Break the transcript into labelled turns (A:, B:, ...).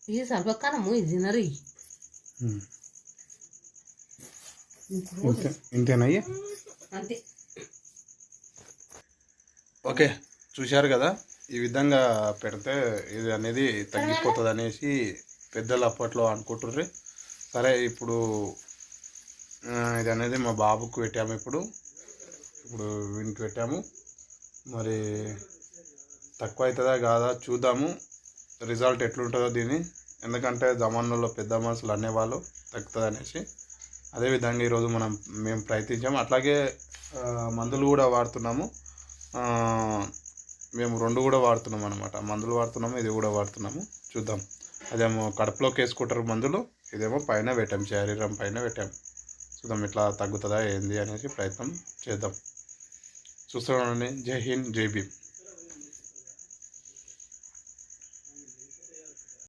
A: ఇది సర్వకాలము ఇది తినరు
B: ఇంతేనయ్యా
A: అంతే.
B: ఓకే, చూశారు కదా, ఈ విధంగా పెడితే ఇది అనేది తగ్గిపోతుంది అనేసి పెద్దలు అప్పట్లో అనుకుంటుర్రి. సరే, ఇప్పుడు ఇది అనేది మా బాబుకు పెట్టాము. ఇప్పుడు వీనికి పెట్టాము. మరి తక్కువ అవుతుందా కాదా చూద్దాము, రిజల్ట్ ఎట్లుంటుందో దీన్ని. ఎందుకంటే జమానాలో పెద్ద మనుషులు అనేవాళ్ళు తగ్గుతుంది అనేసి. అదేవిధంగా ఈరోజు మేము ప్రయత్నించాము. అట్లాగే మందులు కూడా వాడుతున్నాము. మేము 2 కూడా వాడుతున్నాం అన్నమాట. మందులు వాడుతున్నాము, ఇది కూడా వాడుతున్నాము. చూద్దాం. అదేమో కడుపులోకి వేసుకుంటారు మందులు, ఇదేమో పైన పెట్టాము, శరీరం పైన పెట్టాము. చూద్దాం ఎట్లా తగ్గుతుందా ఏంది అనేసి ప్రయత్నం చేద్దాం. చూస్తున్నానండి. జై హింద్, జై భీమ్.